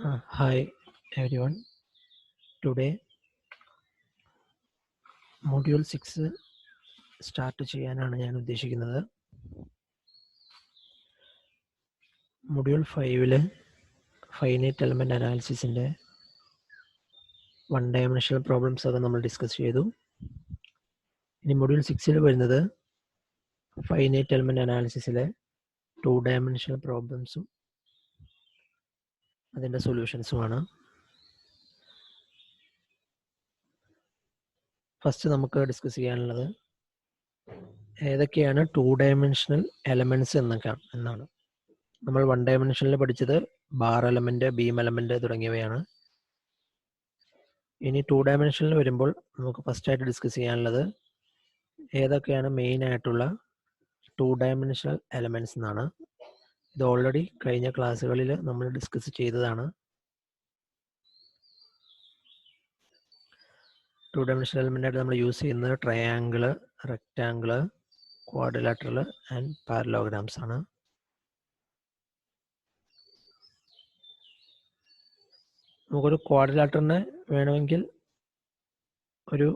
Hi everyone. Today module 6 start ചെയ്യാനാണ് ഞാൻ ഉദ്ദേശിക്കുന്നത്. മൊഡ്യൂൾ 5 ഫൈനൈറ്റ് എലമെന്റ് അനാലിസിസിൻ്റെ 1 ഡയമെൻഷണൽ പ്രോബ്ലംസ് ഒക്കെ നമ്മൾ ഡിസ്കസ് ചെയ്തു. ഇനി മൊഡ്യൂൾ 6 വരുന്നത് ഫൈനൈറ്റ് എലമെന്റ് അനാലിസിസിലെ 2 ഡയമെൻഷണൽ പ്രോബ്ലംസും അതിൻ്റെ സൊല്യൂഷൻസുമാണ്. ഫസ്റ്റ് നമുക്ക് ഡിസ്കസ് ചെയ്യാനുള്ളത് ഏതൊക്കെയാണ് 2 ഡയമെൻഷണൽ എലമെന്റ്സ് എന്നാണ്. നമ്മൾ 1 ഡയമെൻഷനിൽ പഠിച്ചത് ബാർ എലമെന്റ്, ബീം എലമെന്റ് തുടങ്ങിയവയാണ്. ഇനി 2 ഡയമെൻഷനിൽ വരുമ്പോൾ നമുക്ക് ഫസ്റ്റ് ആയിട്ട് ഡിസ്കസ് ചെയ്യാനുള്ളത് ഏതൊക്കെയാണ് മെയിൻ ആയിട്ടുള്ള 2 ഡയമെൻഷണൽ എലമെന്റ്സ് എന്നാണ്. ഇത് ഓൾറെഡി കഴിഞ്ഞ ക്ലാസ്സുകളിൽ നമ്മൾ ഡിസ്കസ് ചെയ്തതാണ്. 2 ഡയമെൻഷണൽ എലമെന്റ് ആയിട്ട് നമ്മൾ യൂസ് ചെയ്യുന്നത് triangle, rectangle, quadrilateral and parallelograms ആണ്. നമുക്കൊരു ക്വാഡ്രിലാറ്ററിനെ വേണമെങ്കിൽ ഒരു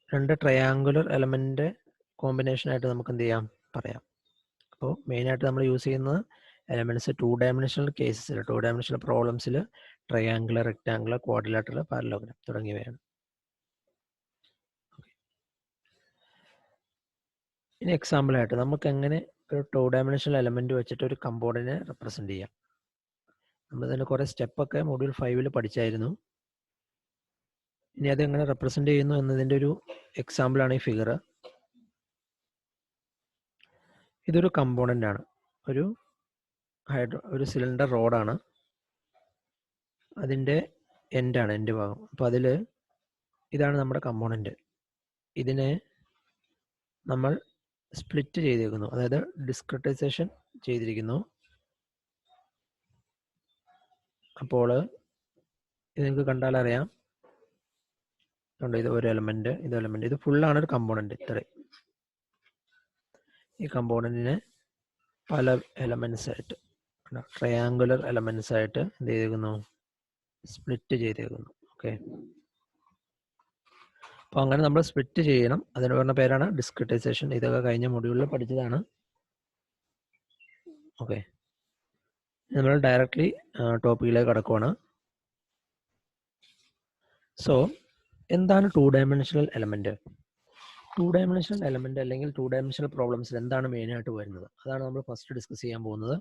2 ട്രയാങ്കുലർ എലമെന്റ് കോമ്പിനേഷൻ ആയിട്ട് നമുക്ക് എന്ത് ചെയ്യാം, പറയാം. അപ്പോൾ മെയിനായിട്ട് നമ്മൾ യൂസ് ചെയ്യുന്ന എലമെന്റ്സ് 2 ഡയമെൻഷണൽ കേസസിൽ, 2 ഡയമെൻഷണൽ പ്രോബ്ലംസിൽ ട്രയാങ്കിൾ, റെക്റ്റാങ്കിൾ, ക്വാഡ്രിലാറ്ററൽ, പാരലോഗ്രാം തുടങ്ങിയവയാണ്. ഇനി എക്സാമ്പിളായിട്ട് നമുക്ക് എങ്ങനെ ഒരു 2 ഡയമെൻഷണൽ എലമെന്റ് വെച്ചിട്ട് ഒരു കമ്പോണന്റിനെ റെപ്രസെന്റ് ചെയ്യാം. നമ്മൾ തന്നെ കുറേ സ്റ്റെപ്പൊക്കെ മൊഡ്യൂൾ 5 പഠിച്ചായിരുന്നു. ഇനി അത് എങ്ങനെ റെപ്രസെന്റ് ചെയ്യുന്നു എന്നതിൻ്റെ ഒരു എക്സാമ്പിളാണ് ഈ ഫിഗർ. ഇതൊരു കമ്പോണന്റ് ആണ്, ഒരു സിലിണ്ടർ റോഡാണ്. അതിൻ്റെ എൻഡ് ഭാഗം. അപ്പോൾ അതിൽ ഇതാണ് നമ്മുടെ കമ്പോണന്റ്. ഇതിനെ നമ്മൾ സ്പ്ലിറ്റ് ചെയ്തിരിക്കുന്നു, അതായത് ഡിസ്ക്രിറ്റൈസേഷൻ ചെയ്തിരിക്കുന്നു. അപ്പോൾ ഇത് നിങ്ങൾക്ക് കണ്ടാൽ അറിയാം, ഇത് ഒരു എലമെന്റ്, ഇത് ഫുള്ളാണ് ഒരു കമ്പോണന്റ്. ഇത്രയും ഈ കമ്പോണന്റിനെ പല എലമെന്റ്സ് ആയിട്ട്, ട്രയാങ്കുലർ എലമെന്റ്സ് ആയിട്ട് എന്ത് ചെയ്തിരിക്കുന്നു, സ്പ്ലിറ്റ് ചെയ്തിരിക്കുന്നു. ഓക്കെ, അപ്പോൾ അങ്ങനെ നമ്മൾ സ്പ്ലിറ്റ് ചെയ്യണം. അതിന് പറഞ്ഞ പേരാണ് ഡിസ്ക്രിറ്റൈസേഷൻ. ഇതൊക്കെ കഴിഞ്ഞ മൊഡ്യൂളിൽ പഠിച്ചതാണ്. ഓക്കെ, നമ്മൾ ഡയറക്റ്റ്ലി ടോപ്പിക്കിലേക്ക് കടക്കുവാണ്. സോ എന്താണ് 2 ഡയമെൻഷണൽ എലമെന്റ്? 2 ഡയമെൻഷണൽ എലമെന്റ് അല്ലെങ്കിൽ 2 ഡയമെൻഷണൽ പ്രോബ്ലംസിൽ എന്താണ് മെയിനായിട്ട് വരുന്നത്? അതാണ് നമ്മൾ ഫസ്റ്റ് ഡിസ്കസ് ചെയ്യാൻ പോകുന്നത്.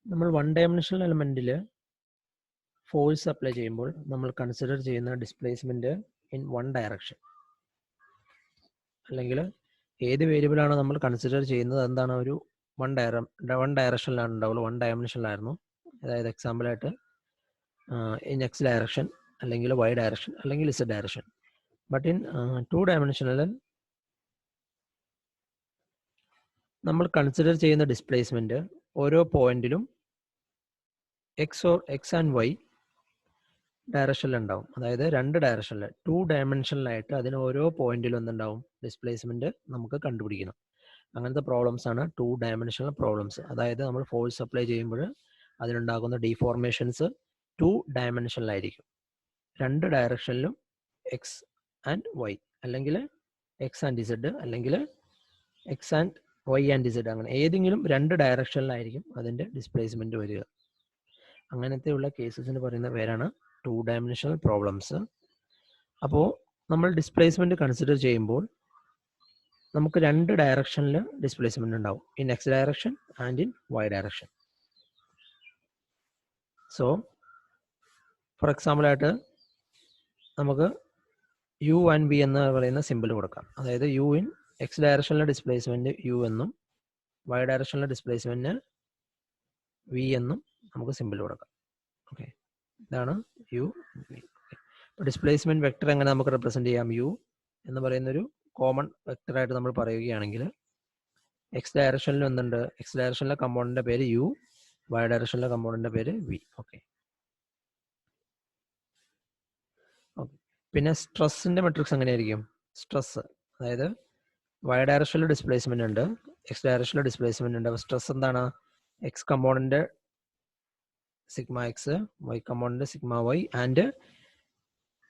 നമ്മൾ 1 ഡയമെൻഷണൽ എലമെന്റിൽ ഫോഴ്സ് അപ്ലൈ ചെയ്യുമ്പോൾ നമ്മൾ കൺസിഡർ ചെയ്യുന്ന ഡിസ്പ്ലേസ്മെന്റ് ഇൻ 1 ഡയറക്ഷൻ, അല്ലെങ്കിൽ ഏത് വേരിയബിളാണ് നമ്മൾ കൺസിഡർ ചെയ്യുന്നത് എന്താണ്, ഒരു 1 ഡയറക്ഷനിലാണ് ഉണ്ടാവുള്ളൂ. 1 ഡയമെൻഷനിലായിരുന്നു. അതായത് എക്സാമ്പിളായിട്ട് ഇൻ എക്സ് ഡയറക്ഷൻ, അല്ലെങ്കിൽ വൈ ഡയറക്ഷൻ, അല്ലെങ്കിൽ ഇസഡ് ഡയറക്ഷൻ. ബട്ട് ഇൻ 2 ഡയമെൻഷനിൽ നമ്മൾ കൺസിഡർ ചെയ്യുന്ന ഡിസ്പ്ലേസ്മെന്റ് ഓരോ പോയിന്റിലും എക്സ് ആൻഡ് വൈ ഡയറക്ഷനിൽ ഉണ്ടാവും. അതായത് 2 ഡയറക്ഷനിൽ, 2 ഡയമെൻഷനിലായിട്ട് അതിന് ഓരോ പോയിന്റിലും എന്തുണ്ടാവും, ഡിസ്പ്ലേസ്മെന്റ് നമുക്ക് കണ്ടുപിടിക്കണം. അങ്ങനത്തെ പ്രോബ്ലംസ് ആണ് 2 ഡയമെൻഷണൽ പ്രോബ്ലംസ്. അതായത് നമ്മൾ ഫോഴ്സ് അപ്ലൈ ചെയ്യുമ്പോൾ അതിനുണ്ടാകുന്ന ഡീഫോർമേഷൻസ് 2 ഡയമെൻഷനിലായിരിക്കും. 2 ഡയറക്ഷനിലും എക്സ് ആൻഡ് വൈ, അല്ലെങ്കിൽ എക്സ് ആൻഡ് ഇസഡ്, അല്ലെങ്കിൽ x and y and z, അങ്ങനെ ഏതെങ്കിലും 2 ഡയറക്ഷനിലായിരിക്കും അതിൻ്റെ ഡിസ്പ്ലേസ്മെന്റ് വരിക. അങ്ങനത്തെയുള്ള കേസസിന് പറയുന്ന പേരാണ് 2 ഡയമെൻഷണൽ പ്രോബ്ലംസ്. അപ്പോൾ നമ്മൾ ഡിസ്പ്ലേസ്മെന്റ് കൺസിഡർ ചെയ്യുമ്പോൾ നമുക്ക് 2 ഡയറക്ഷനിൽ ഡിസ്പ്ലേസ്മെന്റ് ഉണ്ടാവും, in x direction and in y direction. So for example ആയിട്ട് നമുക്ക് യു ആൻഡ് ബി എന്ന് പറയുന്ന സിമ്പിൾ കൊടുക്കാം. അതായത് യു ഇൻ എക്സ് ഡയറക്ഷനിലെ ഡിസ്പ്ലേസ്മെന്റ് യു എന്നും വൈ ഡയറക്ഷനിലെ ഡിസ്പ്ലേസ്മെന്റ് വി എന്നും നമുക്ക് സിമ്പിൾ കൊടുക്കാം. ഓക്കെ, ഇതാണ് യു വി. ഡിസ്പ്ലേസ്മെന്റ് വെക്ടർ എങ്ങനെ നമുക്ക് റെപ്രസെന്റ് ചെയ്യാം? യു എന്ന് പറയുന്നൊരു കോമൺ വെക്ടറായിട്ട് നമ്മൾ പറയുകയാണെങ്കിൽ എക്സ് ഡയറക്ഷനിൽ ഒന്നുണ്ട്, എക്സ് ഡയറക്ഷനിലെ കമ്പോണന്റിന്റെ പേര് യു, വൈ ഡയറക്ഷനിലെ കമ്പോണന്റിന്റെ പേര് വി. ഓക്കെ, പിന്നെ സ്ട്രെസ്സിന്റെ മെട്രിക്സ് എങ്ങനെയായിരിക്കും? സ്ട്രെസ്, അതായത് വൈ ഡയറക്ഷനിൽ ഡിസ്പ്ലേസ്മെന്റ് ഉണ്ട്, എക്സ് ഡയറക്ഷനിൽ ഡിസ്പ്ലേസ്മെന്റ് ഉണ്ട്. സ്ട്രെസ് എന്താണ്? X component sigma x, y component sigma y, and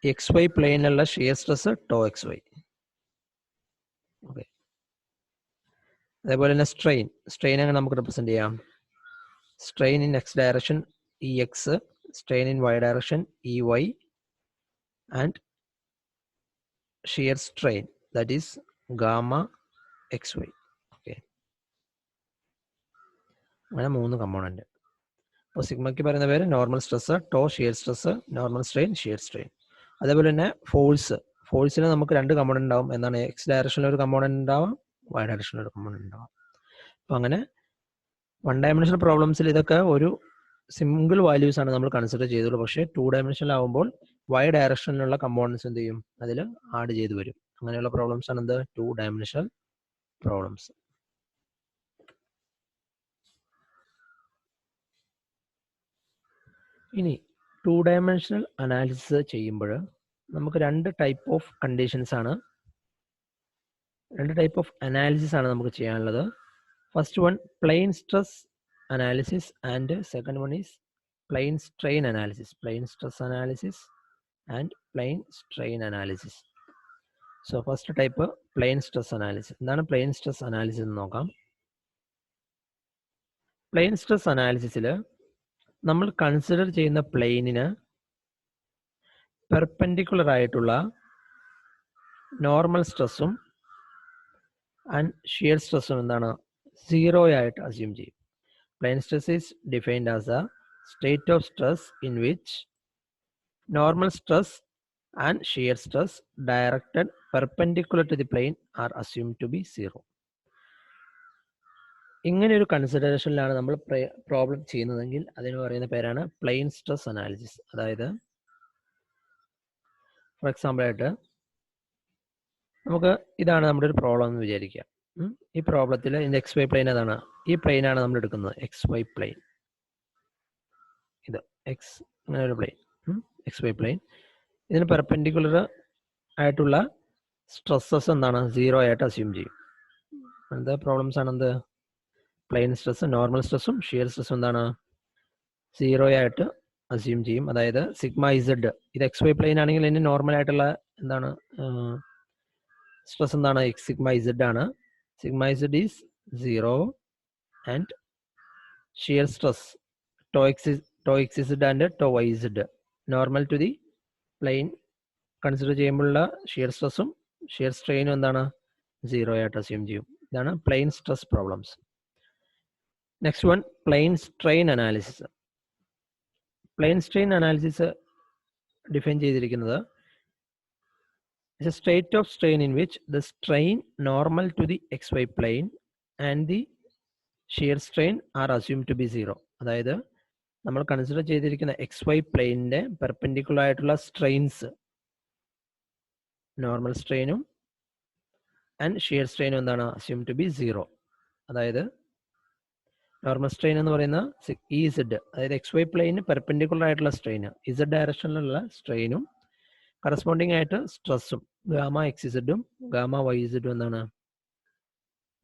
xy പ്ലെയിനിലുള്ള shear stress tau x y. Okay, അതേപോലെ തന്നെ സ്ട്രെയിൻ അങ്ങനെ നമുക്ക് റെപ്രസെന്റ് ചെയ്യാം. Strain in x direction e x, strain in y direction e y, and shear strain that is gamma x y. Okay, അങ്ങനെ 3 component. അപ്പോൾ സിഗ്മയ്ക്ക് പറയുന്ന പേര് normal stress, tau shear stress, normal strain, shear strain. അതേപോലെ തന്നെ ഫോഴ്സിന് നമുക്ക് 2 component ഉണ്ടാവും. എന്താണ്? എക്സ് ഡയറക്ഷനിൽ ഒരു കമ്പോണന്റ് ഉണ്ടാവാം, വൈ ഡയറക്ഷനിൽ ഒരു കമ്പോണന്റ് ഉണ്ടാവാം. അപ്പോൾ അങ്ങനെ 1 ഡയമെൻഷണൽ പ്രോബ്ലംസിൽ ഇതൊക്കെ ഒരു സിംഗിൾ വാല്യൂസ് ആണ് നമ്മൾ കൺസിഡർ ചെയ്തുള്ളൂ. പക്ഷേ 2 ഡയമെൻഷനിൽ ആകുമ്പോൾ വൈ ഡയറക്ഷനിലുള്ള കമ്പോണൻസ് എന്ത് ചെയ്യും? അതിൽ ആഡ് ചെയ്ത് വരും. അങ്ങനെയുള്ള പ്രോബ്ലംസ് ആണ് എന്ത്? 2 ഡയമെൻഷണൽ പ്രോബ്ലംസ്. ഇനി 2 ഡയമെൻഷണൽ അനാലിസിസ് ചെയ്യുമ്പോൾ നമുക്ക് 2 ടൈപ്പ് ഓഫ് കണ്ടീഷൻസ് ആണ്, 2 ടൈപ്പ് ഓഫ് അനാലിസിസ് ആണ് നമുക്ക് ചെയ്യാനുള്ളത്. First one plane stress analysis and second one is plane strain analysis. Plane stress analysis and plane strain analysis. So first type plane stress analysis. എന്താണ് plane stress analysis എന്ന് നോക്കാം. Plane stress അനാലിസിസിൽ നമ്മൾ consider ചെയ്യുന്ന പ്ലെയിനിന് perpendicular ആയിട്ടുള്ള normal സ്ട്രെസ്സും and shear സ്ട്രെസ്സും എന്താണ്? 0 ആയിട്ട് അസ്യൂം ചെയ്യും. Plane stress is defined as a state of stress in which normal stress and shear stress directed perpendicular to the plane are assumed to be 0. ഇങ്ങനെ ഒരു കൺസിഡറേഷനിലാണ് നമ്മൾ പ്രോബ്ലം ചെയ്യുന്നതെങ്കിൽ അതിന് പറയുന്ന പേരാണ് പ്ലെയിൻ സ്ട്രെസ് അനാലിസിസ്. അതായത് ഫോർ എക്സാമ്പിൾ ആയിട്ട് നമുക്ക് ഇതാണ് നമ്മുടെ ഒരു പ്രോബ്ലം എന്ന് വിചാരിക്കുക. ഈ പ്രോബ്ലത്തിൽ ഇതിൻ്റെ എക്സ് വൈ പ്ലെയിൻ ഏതാണ്? ഈ പ്ലെയിനാണ് നമ്മൾ എടുക്കുന്നത്, എക്സ് വൈ പ്ലെയിൻ. ഇത് എക്സ് അങ്ങനെ ഒരു പ്ലെയിൻ, എക്സ് വൈ പ്ലെയിൻ. ഇതിന് പെർപെൻഡിക്കുലർ ആയിട്ടുള്ള സ്ട്രെസ്സസ് എന്താണ്? 0 ആയിട്ട് അസ്യൂം ചെയ്യും. എന്താ പ്രോബ്ലംസ് ആണ് എന്ത്? പ്ലെയിൻ സ്ട്രെസ്, നോർമൽ സ്ട്രെസ്സും ഷിയർ സ്ട്രെസ്സും എന്താണ്? 0 ആയിട്ട് അസ്യൂം ചെയ്യും. അതായത് സിഗ്മ ഇസഡ്, ഇത് എക്സ് വൈ പ്ലെയിൻ ആണെങ്കിൽ ഇതിന് നോർമൽ ആയിട്ടുള്ള എന്താണ് സ്ട്രെസ് എന്താണ്? സിഗ്മ ഇസഡ് ആണ്. Sigma z is 0 and shear stress tau x z and tau y Z normal to the plane consider ചെയ്യുമ്പോഴുള്ള ഷിയർ സ്ട്രെസ്സും ഷിയർ സ്ട്രെയിനും എന്താണ്? 0 ആയിട്ട് അസ്യൂം ചെയ്യും. ഇതാണ് plane stress problems. Next one plane strain analysis. Plane strain analysis define ചെയ്തിരിക്കുന്നത് is a state of strain in which the strain normal to the xy plane and the shear strain are assumed to be 0. അതായത് നമ്മൾ consider ചെയ്തിരിക്കുന്ന x y പ്ലെയിനിന്റെ perpendicular ആയിട്ടുള്ള strains, normal സ്ട്രെയിനും and shear സ്ട്രെയിനും എന്താണ്? Assume to be 0. അതായത് normal strain എന്ന് പറയുന്ന ഇ ഇസഡ്, അതായത് എക്സ് വൈ പ്ലെയിന് പെർപെൻഡിക്കുലർ ആയിട്ടുള്ള സ്ട്രെയിൻ, ഇസഡ് ഡയറക്ഷനിലുള്ള സ്ട്രെയിനും കറസ്പോണ്ടിങ് ആയിട്ട് സ്ട്രെസ്സും ഗാമ എക്സ് ഇസഡും ഗാമ വൈ ഇസഡും എന്താണ്?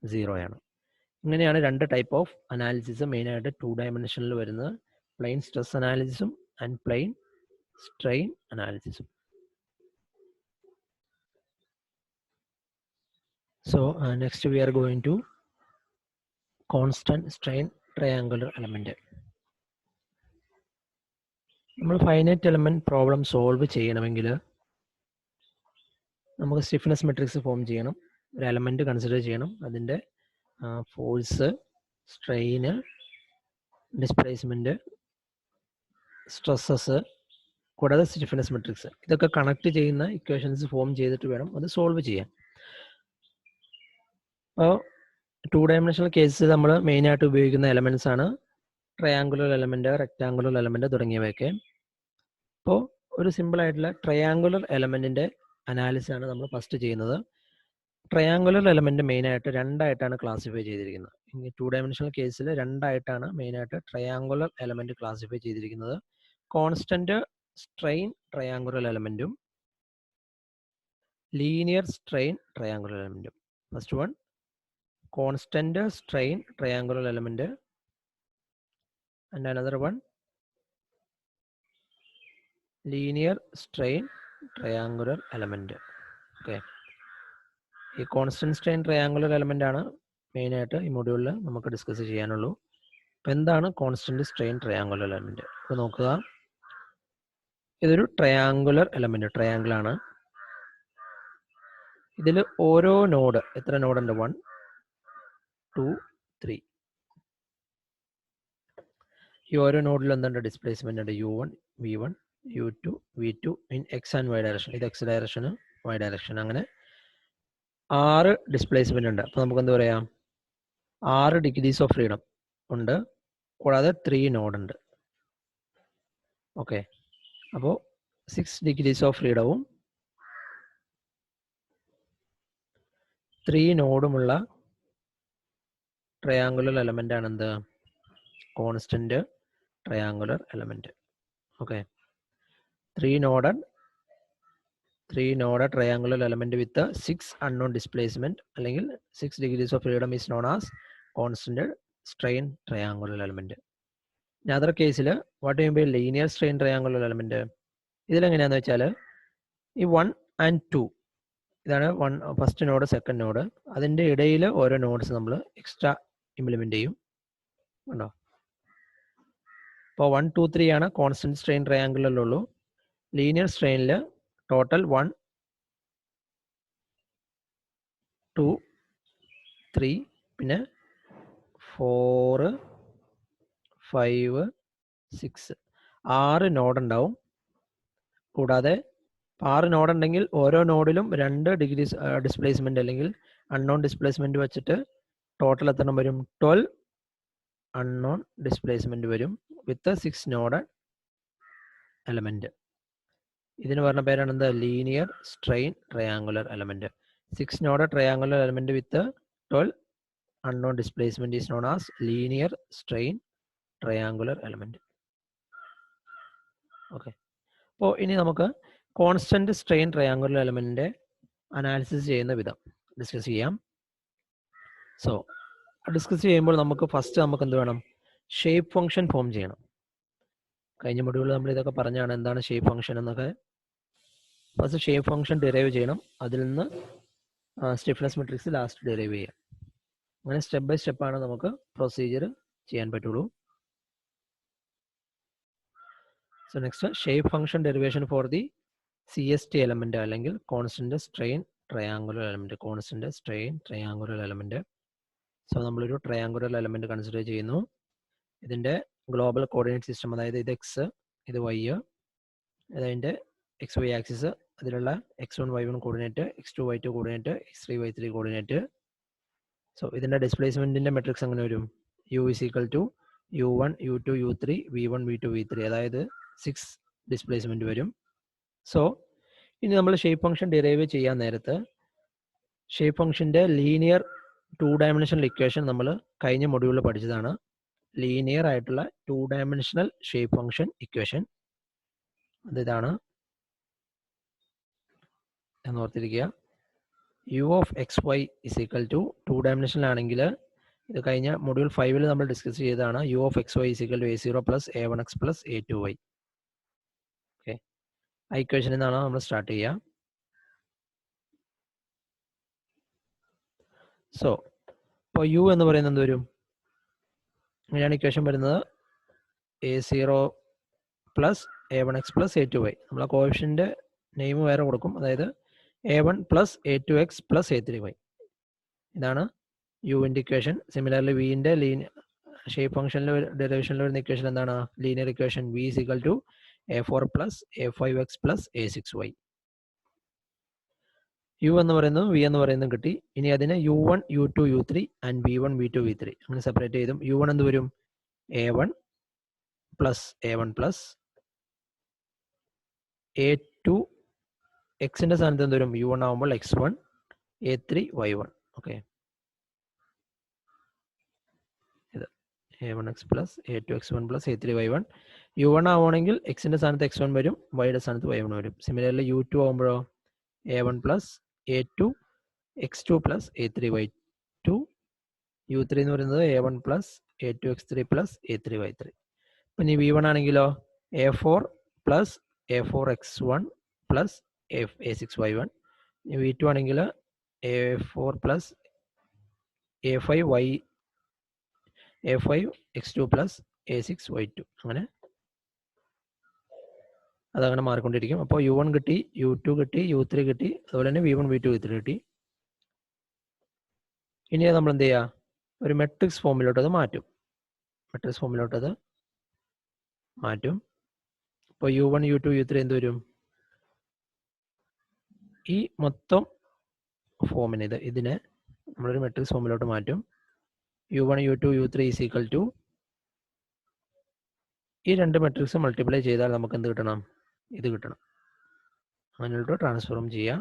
0 ആണ്. ഇങ്ങനെയാണ് 2 ടൈപ്പ് ഓഫ് അനാലിസിസ് മെയിനായിട്ട് 2 ഡയമെൻഷനിൽ വരുന്നത്, പ്ലെയിൻ സ്ട്രെസ് അനാലിസിസും ആൻഡ് പ്ലെയിൻ സ്ട്രെയിൻ അനാലിസിസും. So next we are going to constant strain triangular element. നമ്മൾ ഫൈനൈറ്റ് എലമെന്റ് പ്രോബ്ലം സോൾവ് ചെയ്യണമെങ്കിൽ നമുക്ക് സ്റ്റിഫ്നെസ് മെട്രിക്സ് ഫോം ചെയ്യണം, ഒരു എലമെന്റ് കൺസിഡർ ചെയ്യണം, അതിൻ്റെ ഫോഴ്സ്, സ്ട്രെയിന്, ഡിസ്പ്ലേസ്മെന്റ്, സ്ട്രെസ്സസ്, കൂടാതെ സ്റ്റിഫ്നെസ് മെട്രിക്സ്, ഇതൊക്കെ കണക്ട് ചെയ്യുന്ന ഇക്വേഷൻസ് ഫോം ചെയ്തിട്ട് വേണം അത് സോൾവ് ചെയ്യാൻ. അപ്പോൾ 2 ഡയമെൻഷണൽ കേസിൽ നമ്മൾ മെയിനായിട്ട് ഉപയോഗിക്കുന്ന എലമെന്റ്സ് ആണ് ട്രയാങ്കുലർ എലമെന്റ്, റെക്ടാങ്കുലർ എലമെന്റ് തുടങ്ങിയവയൊക്കെ. അപ്പോൾ ഒരു സിമ്പിൾ ആയിട്ടുള്ള ട്രയാങ്കുലർ എലമെന്റിന്റെ അനാലിസിസ് ആണ് നമ്മൾ ഫസ്റ്റ് ചെയ്യുന്നത്. ട്രയാങ്കുലർ എലമെന്റ് മെയിനായിട്ട് 2 ആയിട്ടാണ് ക്ലാസിഫൈ ചെയ്തിരിക്കുന്നത്. 2 ഡയമെൻഷണൽ കേസിൽ 2 ആയിട്ടാണ് മെയിനായിട്ട് ട്രയാങ്കുലർ എലമെന്റ് ക്ലാസിഫൈ ചെയ്തിരിക്കുന്നത്. കോൺസ്റ്റന്റ് സ്ട്രെയിൻ ട്രയാങ്കുലർ എലമെന്റും ലീനിയർ സ്ട്രെയിൻ ട്രയാങ്കുലർ എലമെന്റും. First one constant strain triangular element and another one linear strain triangular element. Okay, ഈ കോൺസ്റ്റന്റ് സ്ട്രെയിൻ ട്രയാങ്കുലർ എലമെന്റ് ആണ് മെയിനായിട്ട് ഈ മൊഡ്യൂളിൽ നമുക്ക് ഡിസ്കസ് ചെയ്യാനുള്ളൂ. അപ്പോൾ എന്താണ് കോൺസ്റ്റന്റ് സ്ട്രെയിൻ ട്രയാങ്കുലർ എലമെന്റ്? അപ്പോൾ നോക്കുക, ഇതൊരു ട്രയാങ്കുലർ എലമെന്റ്, ട്രയാങ്കിൾ ആണ്. ഇതിൽ ഓരോ നോഡ്, എത്ര നോഡ് ഉണ്ട്? 1 2 3. ഈ ഓരോ നോഡിലും എന്തുണ്ട്? ഡിസ്പ്ലേസ്മെന്റ് ഉണ്ട്. u1 v1 u2 v2 in x and y direction. ഇത് എക്സ് ഡയറക്ഷന്, വൈ ഡയറക്ഷൻ, അങ്ങനെ 6 ഡിസ്പ്ലേസ്മെന്റ് ഉണ്ട്. അപ്പോൾ നമുക്ക് എന്ത് പറയാം? 6 ഡിഗ്രീസ് ഓഫ് ഫ്രീഡം ഉണ്ട്, കൂടാതെ 3 നോഡ് ഉണ്ട്. ഓക്കെ, അപ്പോൾ 6 ഡിഗ്രീസ് ഓഫ് ഫ്രീഡവും 3 നോഡുമുള്ള ട്രയാങ്കുലർ എലമെന്റ് ആണ് എന്ത്? Constant triangular element. Okay, 3 noded triangular element with 6 unknown displacement അല്ലെങ്കിൽ 6 degrees of freedom is known as constant strain triangular element. In other കേസിൽ what you mean by linear strain triangular element? ഇതിലെങ്ങനെയാണെന്ന് വെച്ചാൽ ഈ 1 and 2 ഇതാണ് first node, second node, അതിൻ്റെ ഇടയിൽ ഓരോ nodes നമ്മൾ എക്സ്ട്രാ ഇംപ്ലിമെന്റ് ചെയ്യും. ഉണ്ടോ? അപ്പോൾ 1 2 3 ആണ് കോൺസ്റ്റന്റ് സ്ട്രെയിൻ ട്രയാങ്കുലറിലുള്ളൂ. ലീനിയർ സ്ട്രെയിനിൽ ടോട്ടൽ 1 2 3 പിന്നെ 4 5 6 6 നോഡ് ഉണ്ടാവും. കൂടാതെ 6 നോഡ് ഉണ്ടെങ്കിൽ ഓരോ നോഡിലും 2 ഡിഗ്രീസ് ഡിസ്പ്ലേസ്മെന്റ് അല്ലെങ്കിൽ അൺനോൺ ഡിസ്പ്ലേസ്മെന്റ് വെച്ചിട്ട് ടോട്ടൽ എത്ര വരും? 12 അൺനോൺ ഡിസ്പ്ലേസ്മെന്റ് വരും വിത്ത് 6 നോഡ് എലമെന്റ്. ഇതിന് പറഞ്ഞ പേരാണ് എന്താ? Linear strain triangular element. 6 node triangular element with 12 unknown displacement is known as linear strain triangular element. Okay, അപ്പോൾ ഇനി നമുക്ക് കോൺസ്റ്റന്റ് സ്ട്രെയിൻ ട്രയാങ്കുലർ എലമെന്റിന്റെ അനാലിസിസ് ചെയ്യുന്ന വിധം ഡിസ്കസ് ചെയ്യാം. സോ ഡിസ്കസ് ചെയ്യുമ്പോൾ നമുക്ക് ഫസ്റ്റ് നമുക്ക് എന്ത് വേണം? ഷേപ്പ് ഫംഗ്ഷൻ ഫോം ചെയ്യണം. കഴിഞ്ഞ മൊഡ്യൂളിൽ നമ്മൾ ഇതൊക്കെ പറഞ്ഞാണ് എന്താണ് ഷേപ്പ് ഫംഗ്ഷൻ എന്നൊക്കെ. ഫസ്റ്റ് ഷേപ്പ് ഫംഗ്ഷൻ ഡിറൈവ് ചെയ്യണം, അതിൽ നിന്ന് സ്റ്റിഫ്നെസ് മെട്രിക്സ് ലാസ്റ്റ് ഡിറൈവ് ചെയ്യാം. അങ്ങനെ സ്റ്റെപ്പ് ബൈ സ്റ്റെപ്പാണ് നമുക്ക് പ്രൊസീജിയർ ചെയ്യാൻ പറ്റുള്ളൂ. So next, shape function derivation for the CST element അല്ലെങ്കിൽ constant strain triangular element. Constant strain triangular element. So നമ്മളൊരു ട്രയാങ്കുലർ എലമെന്റ് കൺസിഡർ ചെയ്യുന്നു. ഇതിന്റെ ഗ്ലോബൽ കോർഡിനേറ്റ് സിസ്റ്റം, അതായത് ഇത് എക്സ്, ഇത് വൈ, അതിൻ്റെ എക്സ് വൈ ആക്സിസ്, അതിലുള്ള x1 y1 coordinate, x2 y2 coordinate, x3 y3 coordinate. So ഇതിന്റെ ഡിസ്പ്ലേസ്മെന്റിന്റെ മെട്രിക്സ് എങ്ങനെ വരും? u is equal to u1 u2 u3 v1 v2 v3, അതായത് 6 ഡിസ്പ്ലേസ്മെന്റ് വരും. സോ ഇനി നമ്മൾ ഷേപ്പ് ഫംഗ്ഷൻ ഡിറൈവ് ചെയ്യാൻ നേരത്ത് ഷേപ്പ് ഫംഗ്ഷന്റെ ലീനിയർ 2 ഡയമെൻഷണൽ ഇക്വേഷൻ നമ്മൾ കഴിഞ്ഞ മൊഡ്യൂളിൽ പഠിച്ചതാണ്. ലീനിയർ ആയിട്ടുള്ള 2 ഡയമെൻഷണൽ ഷേപ്പ് ഫംഗ്ഷൻ ഇക്വേഷൻ അതിതാണ് എന്ന് ഓർത്തിരിക്കുക. u of xy is equal to 2 dimensional ആണെങ്കിൽ ഇത് കഴിഞ്ഞ മൊഡ്യൂൾ 5 നമ്മൾ ഡിസ്കസ് ചെയ്തതാണ്. u of xy is equal to a0 plus a1x plus a2y. Okay, ആ ഇക്വേഷനിൽ നിന്നാണ് നമ്മൾ സ്റ്റാർട്ട് ചെയ്യുക. സോ ഇപ്പോൾ u എന്ന് പറയുന്നത് എന്ത് വരും? അങ്ങനെയാണ് ഇക്വേഷൻ വരുന്നത് a0 plus a1x plus a2y. നമ്മൾ ആ കോഎഫിഷ്യന്റ് നെയിം വേറെ കൊടുക്കും, അതായത് a1 plus a2x plus a3y. ഇതാണ് യുവിൻ്റെ ഇക്വേഷൻ. സിമിലർലി വിൻ്റെ ഷേപ്പ് ഫംഗ്ഷനിൽ ഡെറിവേഷനിൽ വരുന്ന ഇക്വേഷൻ എന്താണ്? Linear equation v is equal to a4 plus a5x plus a6y. u എന്ന് പറയുന്നതും v എന്ന് പറയുന്നതും കിട്ടി. ഇനി അതിനെ u1 u2 u3 and v1 v2 v3 അങ്ങനെ സെപ്പറേറ്റ് ചെയ്തും u1 എന്ത് വരും? a1 plus a1 plus a2 എക്സിന്റെ സ്ഥാനത്ത് എന്ത് വരും? u1 ആവുമ്പോൾ x1 a3 y1. ഓക്കെ, ഇത് a1x plus a2x1 plus a3 y1. u1 ആവുകയാണെങ്കിൽ എക്സിന്റെ സ്ഥാനത്ത് x1 വരും, വൈയുടെ സ്ഥാനത്ത് y1 വരും. Similarly u2 ആവുമ്പോഴോ a1 plus a2 x2 plus a3 y2. u3 എന്ന് പറയുന്നത് a1 plus a2 x3 plus a3 y3. പിന്നെ v1 ആണെങ്കിലോ a4 plus A4x1 plus A6y1. V2 ആണെങ്കിൽ A4 plus A5x2 plus A6y2. അങ്ങനെ അതങ്ങനെ മാറിക്കൊണ്ടിരിക്കും. അപ്പോൾ U1 കിട്ടി, U2 കിട്ടി, U3 കിട്ടി, അതുപോലെ തന്നെ V1 V2 V3 കിട്ടി. ഇനി നമ്മൾ എന്ത് ചെയ്യുക, ഒരു മെട്രിക്സ് ഫോമിലോട്ട് അത് മാറ്റും. മെട്രിക്സ് ഫോമിലോട്ട് അത് മാറ്റും. ഇപ്പോൾ U1 U2 U3 എന്ത് വരും, ഈ മൊത്തം ഫോമിന് ഇതിനെ നമ്മളൊരു മെട്രിക്സ് ഫോമിലോട്ട് മാറ്റും. U1 U2 U3 is equal to, ഈ രണ്ട് മെട്രിക്സ് മൾട്ടിപ്ലൈ ചെയ്താൽ നമുക്ക് എന്ത് കിട്ടണം, ഇത് കിട്ടണം. അങ്ങനെയുള്ള ട്രാൻസ്ഫോം ചെയ്യാം.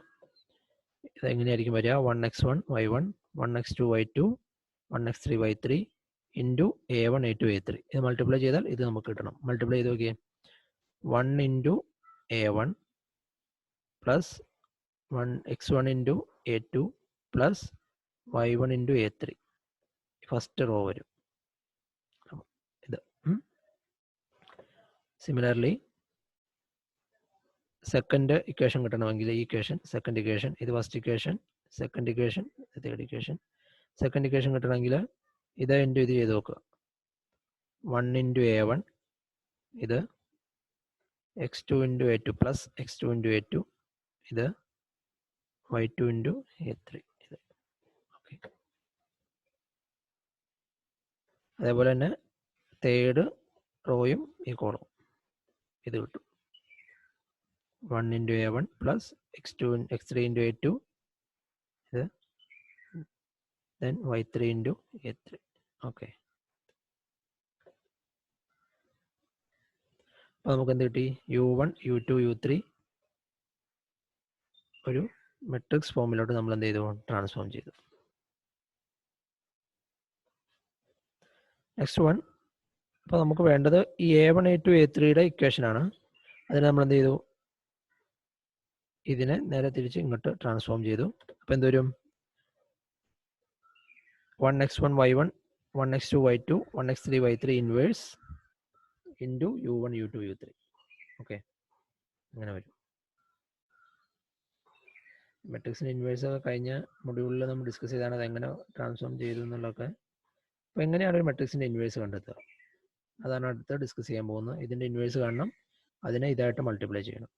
ഇതെങ്ങനെയായിരിക്കും വരിക, 1x1 y1 1x2 y2 1x3 y3 into A1 A2 A3. ഇത് മൾട്ടിപ്ലൈ ചെയ്താൽ ഇത് നമുക്ക് കിട്ടണം. മൾട്ടിപ്ലൈ ചെയ്ത് നോക്കിയേ, 1 into A1 plus 1x1 into A2 plus y1 into A3. First row വരും ഇത്. സിമിലർലി സെക്കൻഡ് ഇക്വേഷൻ കിട്ടണമെങ്കിൽ ഈ ഇക്വേഷൻ, സെക്കൻഡ് ഇക്വേഷൻ, ഇത് first equation, second equation, third equation. Second equation കിട്ടണമെങ്കിൽ ഇത് ഇൻറ്റു ഇത് ചെയ്ത് നോക്കുക. 1 ഇൻറ്റു A1, ഇത് x2 into A2 plus x2 into A2, ഇത് y2 ഇൻറ്റു A3. ഇത് ഓക്കെ. അതേപോലെ തന്നെ തേർഡ് റോയും ഈ കോളം ഇത് കിട്ടും. 1 into A1 plus x3 into A2, ഇത് then y3 into A3. Okay. അപ്പോൾ നമുക്ക് എന്ത് കിട്ടി, U1 U2 U3 ഒരു മെട്രിക്സ് ഫോമിലോട്ട് നമ്മൾ എന്ത് ചെയ്തു, ട്രാൻസ്ഫോം ചെയ്തു. നെക്സ്റ്റ് വൺ, അപ്പോൾ നമുക്ക് വേണ്ടത് ഈ A1 A2 A3യുടെ ഇക്വേഷനാണ്. അതിന് നമ്മൾ എന്ത് ചെയ്തു, ഇതിനെ നേരെ തിരിച്ച് ഇങ്ങോട്ട് ട്രാൻസ്ഫോം ചെയ്തു. അപ്പോൾ എന്ത് വരും, 1x1 y1 1x2 y2 1x3 y3 inverse into U1 U2 U3. Okay, അങ്ങനെ വരും. മെട്രിക്സിൻ്റെ ഇൻവേഴ്സ് ഒക്കെ കഴിഞ്ഞ മൊഡ്യൂളിൽ നമ്മൾ ഡിസ്കസ് ചെയ്താണ് അത് എങ്ങനെ ട്രാൻസ്ഫോം ചെയ്തു എന്നുള്ളതൊക്കെ. അപ്പോൾ എങ്ങനെയാണ് ഒരു മെട്രിക്സിൻ്റെ ഇൻവേഴ്സ് കണ്ടെത്തുക, അതാണ് അടുത്ത് ഡിസ്കസ് ചെയ്യാൻ പോകുന്നത്. ഇതിൻ്റെ ഇൻവേഴ്സ് കാണണം, അതിനെ ഇതായിട്ട് മൾട്ടിപ്ലൈ ചെയ്യണം.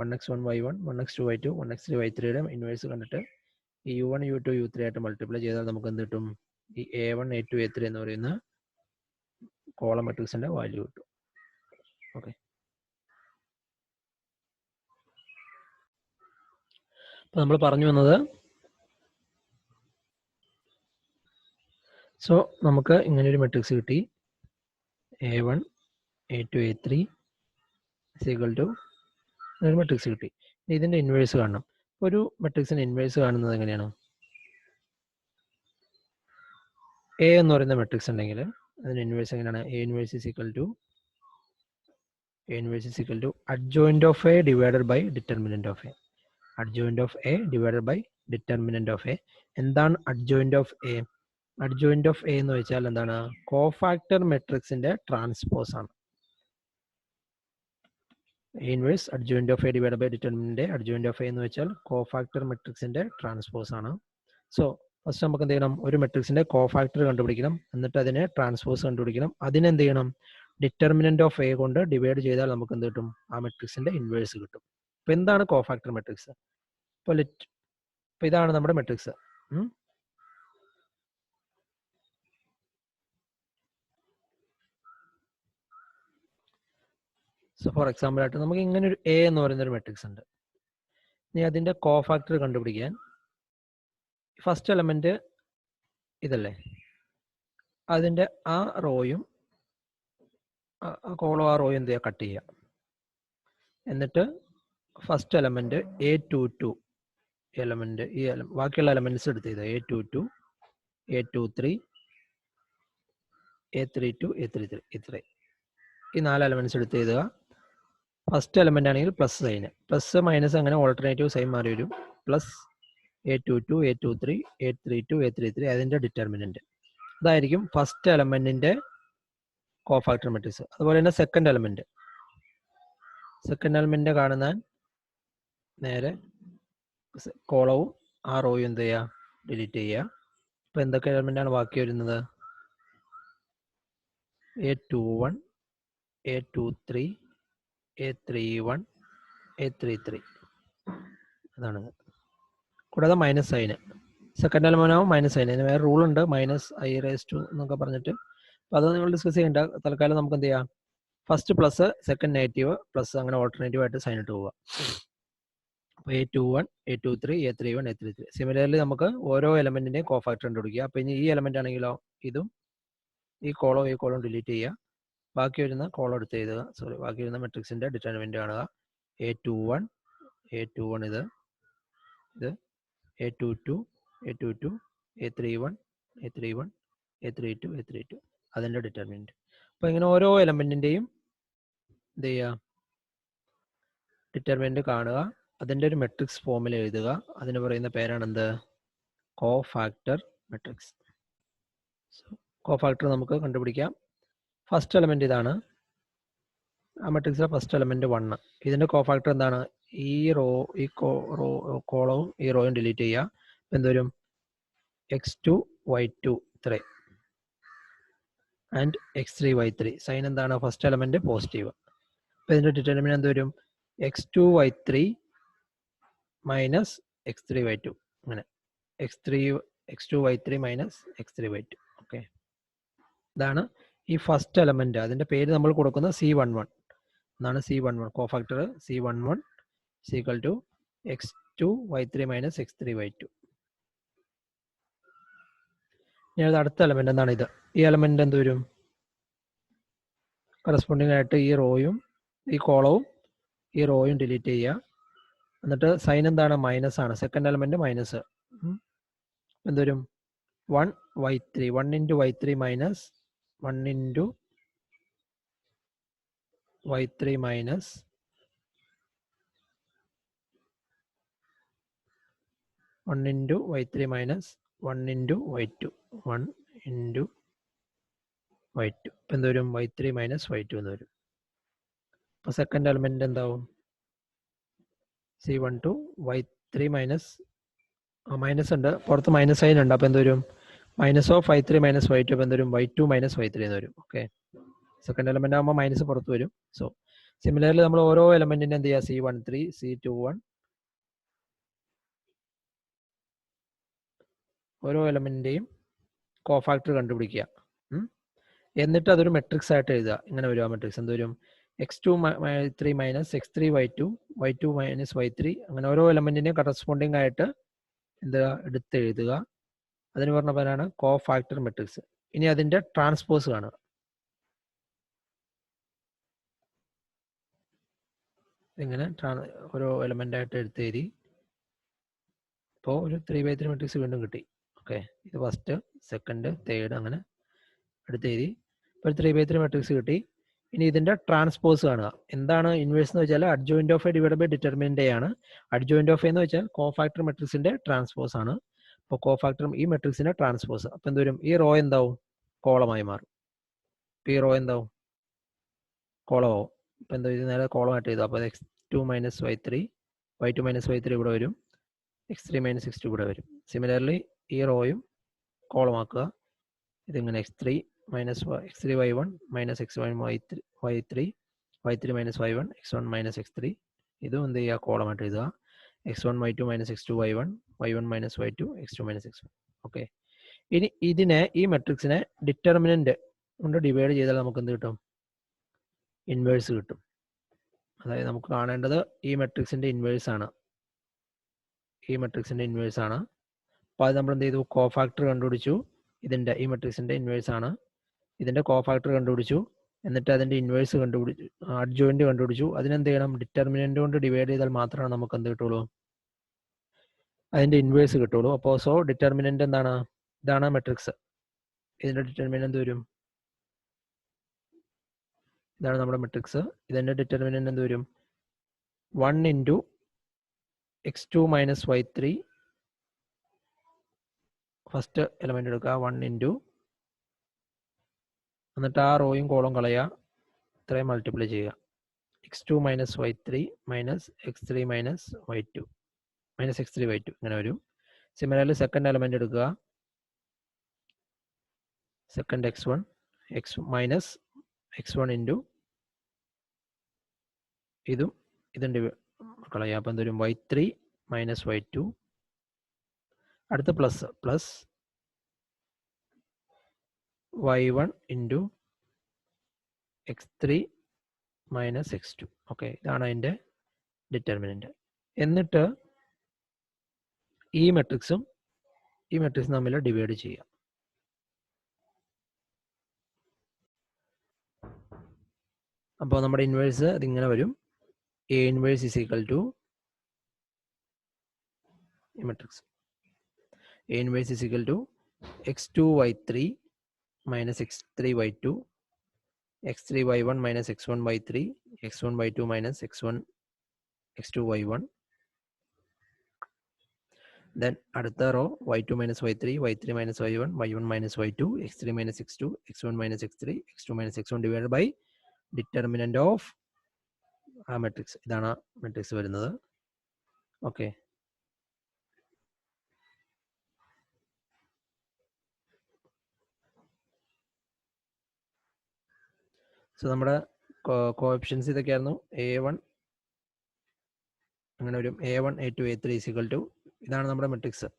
1x1 y1 1x2 y2 1x3 y3യുടെ inverse കണ്ടിട്ട് ഈ U1 U2 U3 ആയിട്ട് മൾട്ടിപ്ലൈ ചെയ്താൽ നമുക്ക് എന്ത് കിട്ടും, ഈ A1 A2 A3 എന്ന് പറയുന്ന കോളം മെട്രിക്സിൻ്റെ വാല്യൂ കിട്ടും. ഓക്കെ, അപ്പോൾ നമ്മൾ പറഞ്ഞു വന്നത്, സോ നമുക്ക് ഇങ്ങനെ ഒരു മെട്രിക്സ് കിട്ടി, A1 A2 A3 equal to ഒരു മെട്രിക്സ് കിട്ടി. ഇതിൻ്റെ ഇൻവേഴ്സ് കാണണം. ഒരു മെട്രിക്സിൻ്റെ ഇൻവേഴ്സ് കാണുന്നത് എങ്ങനെയാണ്, എ എന്ന് പറയുന്ന മെട്രിക്സ് ഉണ്ടെങ്കിൽ അതിൻ്റെ ഇൻവേഴ്സ് എങ്ങനെയാണ്, A inverse is equal to adjoint of A divided by determinant of A. Adjoint of A divided by determinant of A. എന്താണ് adjoint of A? Adjoint of A എന്ന് വെച്ചാൽ എന്താണ്, കോഫാക്ടർ മെട്രിക്സിൻ്റെ ട്രാൻസ്പോസ് ആണ്. A inverse adjoint of A divide by determinant. Adjoint of A എന്ന് വെച്ചാൽ cofactor മെട്രിക്സിൻ്റെ transpose ആണ്. സോ ഫസ്റ്റ് നമുക്ക് എന്ത് ചെയ്യണം, ഒരു മെട്രിക്സിൻ്റെ കോഫാക്ടർ കണ്ടുപിടിക്കണം, എന്നിട്ട് അതിനെ ട്രാൻസ്പോസ് കണ്ടുപിടിക്കണം. അതിനെന്ത് ചെയ്യണം, ഡിറ്റർമിനൻ്റ് ഓഫ് എ കൊണ്ട് ഡിവൈഡ് ചെയ്താൽ നമുക്ക് എന്ത് കിട്ടും, ആ മെട്രിക്സിൻ്റെ ഇൻവേഴ്സ് കിട്ടും. അപ്പോൾ എന്താണ് കോഫാക്ടർ മെട്രിക്സ്? ഇപ്പോൾ ഇതാണ് നമ്മുടെ മെട്രിക്സ്. സോ ഫോർ എക്സാമ്പിൾ ആയിട്ട് നമുക്ക് ഇങ്ങനെ ഒരു എ എന്ന് പറയുന്ന ഒരു മെട്രിക്സ് ഉണ്ട്. ഇനി അതിൻ്റെ കോഫാക്ടർ കണ്ടുപിടിക്കാൻ ഫസ്റ്റ് എലമെന്റ് ഇതല്ലേ, അതിൻ്റെ ആ റോയും കോളം ആ റോയും എന്ത് ചെയ്യുക, കട്ട് ചെയ്യുക. എന്നിട്ട് ഫസ്റ്റ് എലമെന്റ് A22 എലമെന്റ്, ഈ ബാക്കിയുള്ള എലമെന്റ്സ് എടുത്ത് ചെയ്താൽ A22 A23 A32 A33 ഇത്ര ഈ 4 എലമെന്റ്സ് എടുത്ത് എഴുതുക. ഫസ്റ്റ് എലമെന്റ് ആണെങ്കിൽ പ്ലസ് സൈന്, പ്ലസ് മൈനസ് അങ്ങനെ ഓൾട്ടർനേറ്റീവ് സൈൻ മാറി വരും. Plus A22 A23 A32 A33 അതിൻ്റെ ഡിറ്റർമിനന്റ്. അതായിരിക്കും ഫസ്റ്റ് എലമെന്റിന്റെ കോഫാക്ടർ മെട്രിക്സ്. അതുപോലെ തന്നെ സെക്കൻഡ് സെക്കൻഡ് എലമെന്റ് കാണുന്ന നേരെ കോളവും ആ റോയും എന്ത് ചെയ്യുക, ഡിലീറ്റ് ചെയ്യുക. അപ്പോൾ എന്തൊക്കെ എലമെന്റാണ് ബാക്കി വരുന്നത്? A21, A23, A31, A33 അതാണ്. കൂടാതെ മൈനസ് സൈന്, സെക്കൻഡ് എലമെന്റ് ആവും മൈനസ് സൈൻ. അതിന് വേറെ റൂൾ ഉണ്ട്, -i⁻² എന്നൊക്കെ പറഞ്ഞിട്ട്. അപ്പോൾ അത് നിങ്ങൾ ഡിസ്കസ് ചെയ്യേണ്ട. തൽക്കാലം നമുക്ക് എന്ത് ചെയ്യാം, first plus, second negative, plus, അങ്ങനെ ഓൾട്ടർനേറ്റീവ് ആയിട്ട് സൈൻ ഇട്ട് പോവുക. അപ്പോൾ A21, A23, A31, A33. Similarly നമുക്ക് ഓരോ എലമെന്റിന്റെയും കോഫാക്ടർ കണ്ടുപിടിക്കുക. അപ്പോൾ ഇനി ഈ എലമെന്റ് ആണെങ്കിലോ ഇതും ഈ കോളം ഡിലീറ്റ് ചെയ്യുക. ബാക്കി വരുന്ന കോളം എടുത്ത് എഴുതുക. ബാക്കി വരുന്ന മെട്രിക്സിന്റെ ഡിറ്റർമിനന്റ് കാണുക. A21 ഇത് A22, A22, A31, A31, A32, A32 അതിന്റെ ഡിറ്റർമിനന്റ്. അപ്പോൾ ഇങ്ങനെ ഓരോ എലമെന്റിന്റെയും എന്ത് ചെയ്യുക, ഡിറ്റർമിനന്റ് കാണുക, അതിന്റെ ഒരു മെട്രിക്സ് ഫോമിൽ എഴുതുക. അതിന് പറയുന്ന പേരാണ് എന്ത്? Cofactor matrix. കോഫാക്ടർ നമുക്ക് കണ്ടുപിടിക്കാം. ഫസ്റ്റ് എലമെന്റ് ഇതാണ്. ആ മെട്രിക്സിലെ ഫസ്റ്റ് എലമെന്റ് 1. ഇതിന്റെ കോഫാക്ടർ എന്താണ്? ഈ കോളവും ഈ റോയും ഡിലീറ്റ് ചെയ്യുക. എന്തോരും? x2 y2 3 and x3 y3. Sign എന്താണ്? First element positive. അപ്പോൾ ഇതിന്റെ ഡിറ്റർമിനന്റ് എന്തോരും? x2 y3 minus x3 y2. അങ്ങനെ x2 y3 minus x3 y2. Okay, ഇതാണ് ഈ ഫസ്റ്റ് എലമെന്റ്. അതിന്റെ പേര് നമ്മൾ കൊടുക്കുന്നത് C11 എന്നാണ്. C11 cofactor C11 equal to x2 y3 minus x3 y2. ഇനി അടുത്ത എലമെന്റ് എന്താണ്? ഇത്. ഈ എലമെന്റ് എന്ത് വരും? കറസ്പോണ്ടിങ് ആയിട്ട് ഈ റോയും ഈ കോളവും ഈ റോയും ഡിലീറ്റ് ചെയ്യുക. എന്നിട്ട് സൈൻ എന്താണ്? മൈനസ് ആണ്. Second element minus. എന്തുവരും? 1y3 1 into y3 minus 1 into y3 minus 1 into y3 minus 1 into y2 1 into y2. ഇപ്പം എന്തോരും? y3 മൈനസ് y2 എന്ന് വരും. അപ്പോൾ സെക്കൻഡ് എലമെന്റ് എന്താവും? C12 y3 മൈനസ് മൈനസ് ഉണ്ട്, പുറത്ത് മൈനസ് സൈൻ ഉണ്ട്. അപ്പോൾ എന്തോരും? Minus of y3 minus y2. അപ്പോൾ എന്തോരും? y2 മൈനസ് y3 എന്ന് വരും. ഓക്കെ, സെക്കൻഡ് എലമെന്റ് ആകുമ്പോൾ മൈനസ് പുറത്ത് വരും. സോ സിമിലർലി നമ്മൾ ഓരോ എലമെന്റിനെ എന്ത് ചെയ്യുക? C13, C21 ഓരോ എലമെന്റിന്റെയും കോഫാക്ടർ കണ്ടുപിടിക്കുക. എന്നിട്ട് അതൊരു മെട്രിക്സ് ആയിട്ട് എഴുതുക. ഇങ്ങനെ വരും ആ മെട്രിക്സ്. എന്തോരും? x2 y3 minus x3 y2 y2 minus y3. അങ്ങനെ ഓരോ എലമെന്റിനെയും കറസ്പോണ്ടിങ് ആയിട്ട് എന്താ എടുത്ത് എഴുതുക. അതിന് പറഞ്ഞ പേരാണ് കോഫാക്ടർ മെട്രിക്സ്. ഇനി അതിന്റെ ട്രാൻസ്പോസ് കാണുക. ഇങ്ങനെ ഓരോ എലമെന്റ് ആയിട്ട് എടുത്ത് എഴുതി. ഇപ്പോൾ ഒരു 3x3 മെട്രിക്സ് വീണ്ടും കിട്ടി. ഓക്കെ, ഇത് ഫസ്റ്റ്, സെക്കൻഡ്, തേർഡ്, അങ്ങനെ എടുത്ത് എഴുതി. ഇപ്പോൾ 3x3 മെട്രിക്സ് കിട്ടി. ഇനി ഇതിന്റെ ട്രാൻസ്പോസ് കാണുക. എന്താണ് ഇൻവേഴ്സ് എന്ന് വെച്ചാൽ adjoint of A divide by determinant a ആണ്. അഡ്ജോയിന്റ് ഓഫ് എ എന്ന് വെച്ചാൽ കോഫാക്ടർ മെട്രിക്സിന്റെ ട്രാൻസ്പോസ് ആണ്. അപ്പോൾ കോഫാക്ടർ ഈ മെട്രിക്സിന്റെ ട്രാൻസ്പോസ്. അപ്പോൾ എന്തോരും? ഈ റോ എന്താവും? കോളമായി മാറും. ഈ റോ എന്താവും? കോളമാവും. അപ്പോൾ എന്താ? ഇത് നേരെ കോളമായിട്ട് ചെയ്തു. അപ്പോൾ x2 minus y3 y2 minus y3 ഇവിടെ വരും. x3 മൈനസ് x2 ഇവിടെ വരും. സിമിലർലി ഈ റോയും കോളമാക്കുക. ഇതിങ്ങനെ x3 minus x3 y1 minus x1 y3 minus y1 x1 minus x3. ഇതും എന്ത് ചെയ്യുക? കോളമായിട്ട് എഴുതുക. x1 y2 minus x2 y1 minus y2 x2 minus x1. Okay, ഇനി ഇതിനെ, ഈ മെട്രിക്സിനെ ഡിറ്റർമിനന്റ് കൊണ്ട് ഡിവൈഡ് ചെയ്താൽ നമുക്ക് എന്ത് കിട്ടും? ഇൻവേഴ്സ് കിട്ടും. അതായത് നമുക്ക് കാണേണ്ടത് ഈ മെട്രിക്സിന്റെ ഇൻവേഴ്സ് ആണ്. ഈ മെട്രിക്സിന്റെ ഇൻവേഴ്സ് ആണ്. അപ്പോൾ അത് നമ്മൾ എന്ത് ചെയ്തു? കോഫാക്ടർ കണ്ടുപിടിച്ചു. ഇതിന്റെ ഈ മെട്രിക്സിന്റെ ഇൻവേഴ്സ് ആണ്. ഇതിന്റെ കോഫാക്ടർ കണ്ടുപിടിച്ചു. എന്നിട്ട് അതിന്റെ ഇൻവേഴ്സ് കണ്ടുപിടിച്ചു, അഡ്ജോയിന്റ് കണ്ടുപിടിച്ചു. അതിനെന്ത് ചെയ്യണം? ഡിറ്റർമിനന്റ് കൊണ്ട് ഡിവൈഡ് ചെയ്താൽ മാത്രമാണ് നമുക്ക് എന്ത് കിട്ടുള്ളൂ? അതിന്റെ ഇൻവേഴ്സ് കിട്ടുള്ളൂ. അപ്പോൾ സോ ഡിറ്റർമിനന്റ് എന്താണ്? ഇതാണ് മെട്രിക്സ്. ഇതിന്റെ ഡിറ്റർമിനന്റ് എന്ത് വരും? ഇതാണ് നമ്മുടെ മെട്രിക്സ്. ഇതിന്റെ ഡിറ്റർമിനന്റ് എന്ത് വരും? 1 into x2 minus y3. First element എടുക്കുക. 1 ഇൻറ്റു, എന്നിട്ട് ആ റോയും കോളം കളയുക. ഇത്രയും മൾട്ടിപ്ലൈ ചെയ്യുക. x2 minus y3 minus x3 minus y2 minus x3 y2 ഇങ്ങനെ വരും. സിമിലർലി സെക്കൻഡ് എലമെന്റ് എടുക്കുക, second x1 x minus x1 into ഇതിൻ്റെ കളയാം. അപ്പം എന്തൊരു y3 minus y2, അടുത്ത plus y1 into x3 minus x2. Okay, ഇതാണ് അതിൻ്റെ ഡിറ്റർമിനൻ്റ്. എന്നിട്ട് ഈ മെട്രിക്സും തമ്മിൽ ഡിവൈഡ് ചെയ്യാം. അപ്പോൾ നമ്മുടെ ഇൻവേഴ്സ് ഇതിങ്ങനെ വരും. A inverse is equal to ഈ matrix A inverse is equal to x2 y3 minus x3 y2, x3 y1 minus x1 y3, x1 y2 minus x2 y1. Then അടുത്ത raw y2 minus y3, y3 minus y1, y1 minus y2, x3 minus x2, x1 minus x3, x2 minus x1 divided by determinant of ആ matrix. ഇതാണ് matrix വരുന്നത്. Okay, so നമ്മുടെ coefficients ഇതൊക്കെയായിരുന്നു. a1 അങ്ങനെ വരും. a1 a2 a3 equal to ഇതാണ് നമ്മുടെ matrix.